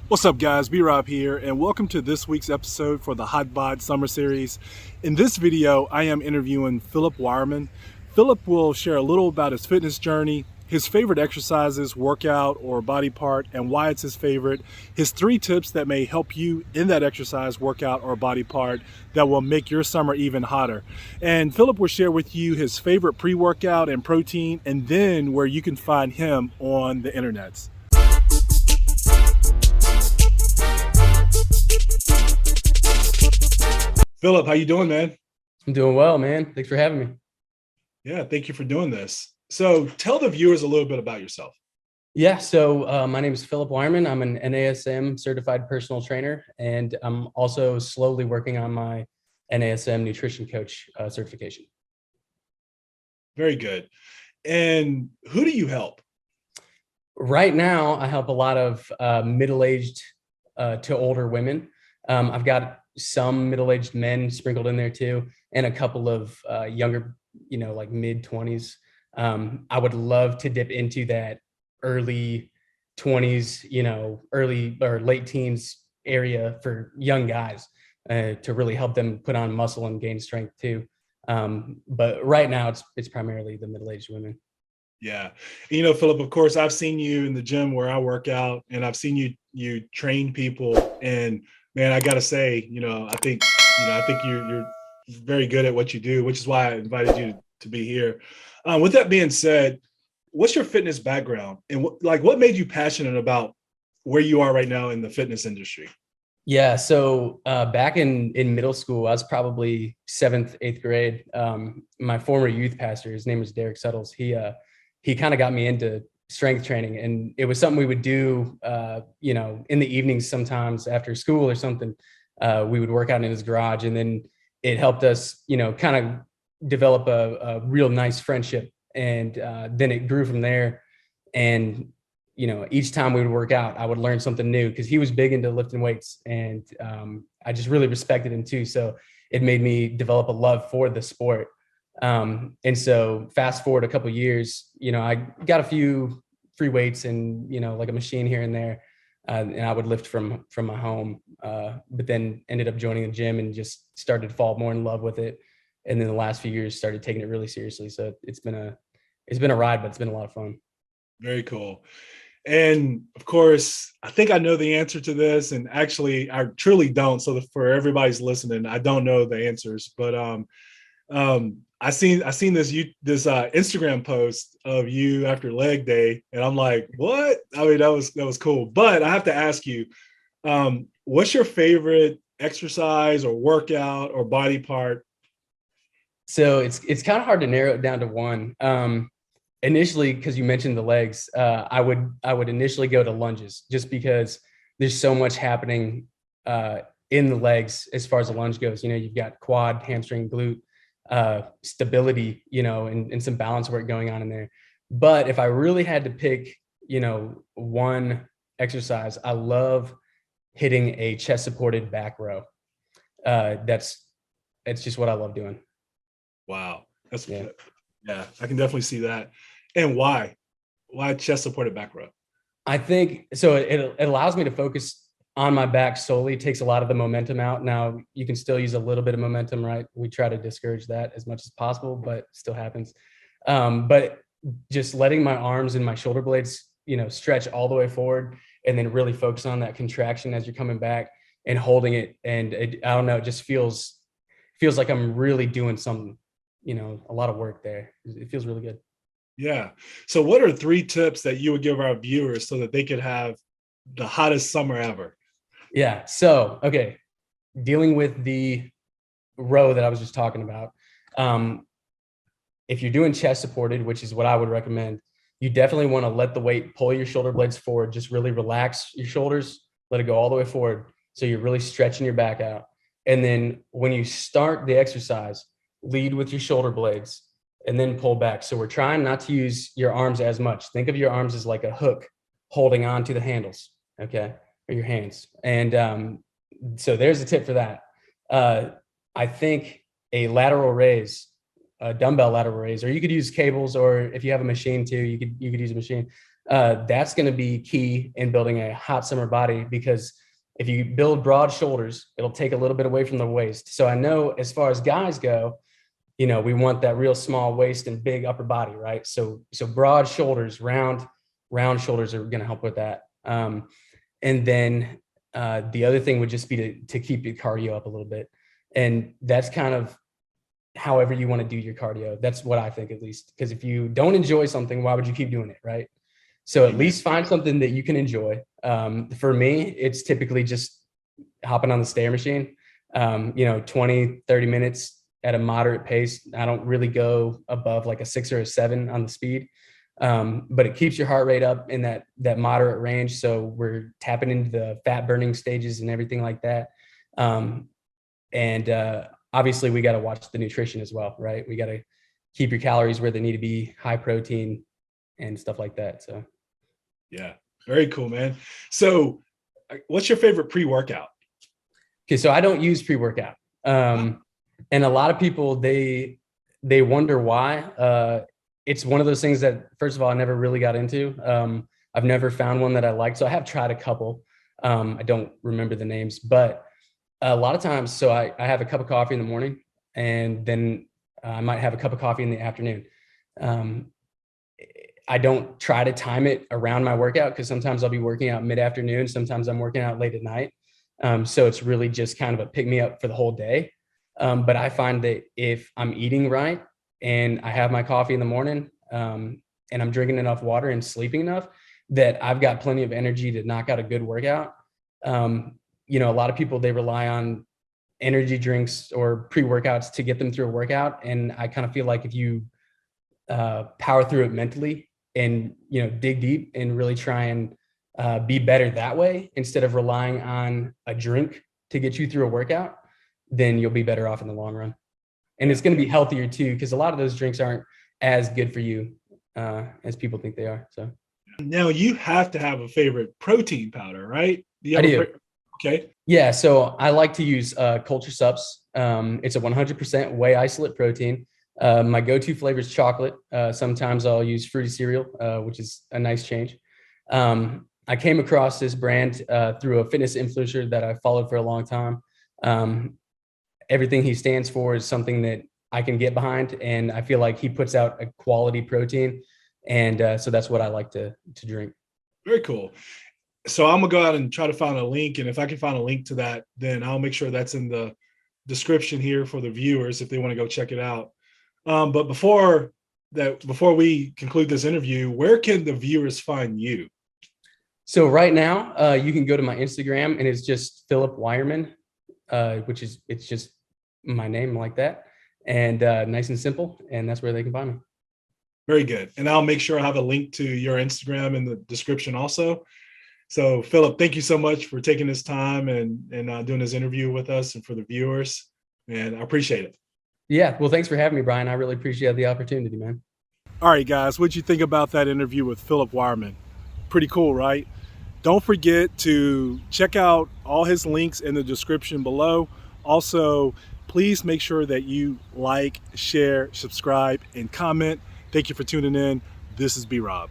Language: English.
What's up, guys? B-Rob here, and welcome to this week's episode for the Hot Bod Summer Series. In this video, I am interviewing Philip Wireman. Philip will share a little about his fitness journey, his favorite exercises, workout, or body part, and why it's his favorite, his 3 tips that may help you in that exercise, workout, or body part that will make your summer even hotter. And Philip will share with you his favorite pre-workout and protein, and then where you can find him on the internets. Philip, how you doing, man? I'm doing well, man. Thanks for having me. Yeah, thank you for doing this. So tell the viewers a little bit about yourself. Yeah, so my name is Philip Wireman. I'm an NASM certified personal trainer, and I'm also slowly working on my NASM nutrition coach certification. Very good. And who do you help? Right now, I help a lot of middle-aged to older women. I've got some middle-aged men sprinkled in there too, and a couple of younger, like mid-20s. I would love to dip into that early 20s, early or late teens area for young guys to really help them put on muscle and gain strength too. But right now, it's primarily the middle-aged women. Yeah. Philip, of course, I've seen you in the gym where I work out, and I've seen you train people. And man, I gotta say, I think you're very good at what you do, which is why I invited you to be here. With that being said, what's your fitness background, and what made you passionate about where you are right now in the fitness industry? Yeah, so back in middle school, I was probably 7th, 8th grade. My former youth pastor, his name was Derek Suttles. He kind of got me into strength training, and it was something we would do, in the evenings sometimes after school or something. We would work out in his garage, and then it helped us, kind of develop a real nice friendship. And then it grew from there. And, each time we would work out, I would learn something new because he was big into lifting weights, and I just really respected him too. So it made me develop a love for the sport. And so fast forward a couple of years, I got a few free weights and, like a machine here and there. And I would lift from my home, but then ended up joining a gym and just started to fall more in love with it. And then the last few years started taking it really seriously. So it's been a ride, but it's been a lot of fun. Very cool. And of course, I think I know the answer to this, and actually, I truly don't. So for everybody's listening, I don't know the answers, but I seen this Instagram post of you after leg day, and I'm like, what? I mean, that was cool. But I have to ask you, what's your favorite exercise or workout or body part? So it's kind of hard to narrow it down to one. Initially, because you mentioned the legs, I would initially go to lunges just because there's so much happening in the legs as far as the lunge goes. You've got quad, hamstring, glute, stability, and some balance work going on in there. But if I really had to pick, one exercise, I love hitting a chest supported back row. It's just what I love doing. Wow. That's yeah. Yeah, I can definitely see that. And why? Why chest supported back row? I think so. It allows me to focus on my back solely. It takes a lot of the momentum out. Now you can still use a little bit of momentum, right? We try to discourage that as much as possible, but it still happens. But just letting my arms and my shoulder blades, stretch all the way forward, and then really focus on that contraction as you're coming back and holding it. And I don't know, it just feels like I'm really doing something. A lot of work there. It feels really good. Yeah. So what are 3 tips that you would give our viewers so that they could have the hottest summer ever? Yeah. So, okay. Dealing with the row that I was just talking about. If you're doing chest supported, which is what I would recommend, you definitely want to let the weight pull your shoulder blades forward. Just really relax your shoulders, let it go all the way forward. So you're really stretching your back out. And then when you start the exercise, lead with your shoulder blades and then pull back. So we're trying not to use your arms as much. Think of your arms as like a hook holding on to the handles, okay, or your hands. And so there's a tip for that. I think a lateral raise, a dumbbell lateral raise, or you could use cables, or if you have a machine too, you could use a machine. that's going to be key in building a hot summer body, because if you build broad shoulders, it'll take a little bit away from the waist. So I know as far as guys go, we want that real small waist and big upper body, right? So broad shoulders, round shoulders are going to help with that. And then the other thing would just be to keep your cardio up a little bit. And that's kind of however you want to do your cardio. That's what I think, at least, because if you don't enjoy something, why would you keep doing it, right? So at least find something that you can enjoy. For me, it's typically just hopping on the stair machine, 20, 30 minutes at a moderate pace. I don't really go above like a 6 or a 7 on the speed. But it keeps your heart rate up in that moderate range. So we're tapping into the fat burning stages and everything like that. Obviously we got to watch the nutrition as well, right? We got to keep your calories where they need to be, high protein and stuff like that. So. Yeah. Very cool, man. So what's your favorite pre-workout? Okay. So I don't use pre-workout. And a lot of people, they wonder why. It's one of those things that, first of all, I never really got into. I've never found one that I liked. So I have tried a couple. I don't remember the names, but a lot of times, so I have a cup of coffee in the morning, and then I might have a cup of coffee in the afternoon. I don't try to time it around my workout, because sometimes I'll be working out mid-afternoon. Sometimes I'm working out late at night. So it's really just kind of a pick me up for the whole day. But I find that if I'm eating right and I have my coffee in the morning, and I'm drinking enough water and sleeping enough, that I've got plenty of energy to knock out a good workout. A lot of people, they rely on energy drinks or pre-workouts to get them through a workout. And I kind of feel like if you power through it mentally and, dig deep and really try and be better that way, instead of relying on a drink to get you through a workout, then you'll be better off in the long run. And it's going to be healthier too, because a lot of those drinks aren't as good for you as people think they are. So now you have to have a favorite protein powder, right? I do. Okay. Yeah. So I like to use Culture Subs. It's a 100% whey isolate protein. My go-to flavor is chocolate. Sometimes I'll use fruity cereal, which is a nice change. I came across this brand through a fitness influencer that I followed for a long time. Everything he stands for is something that I can get behind, and I feel like he puts out a quality protein. And so that's what I like to drink. Very cool. So I'm gonna go out and try to find a link. And if I can find a link to that, then I'll make sure that's in the description here for the viewers if they want to go check it out. But before we conclude this interview, where can the viewers find you? So right now, you can go to my Instagram, and it's just Philip Wireman, it's just my name like that, and nice and simple. And that's where they can find me. Very good. And I'll make sure I have a link to your Instagram in the description also. So Philip, thank you so much for taking this time and doing this interview with us and for the viewers. And I appreciate it. Yeah. Well, thanks for having me, Brian. I really appreciate the opportunity, man. All right, guys, what'd you think about that interview with Philip Wireman? Pretty cool, right? Don't forget to check out all his links in the description below. Also, please make sure that you like, share, subscribe, and comment. Thank you for tuning in. This is B-Rob.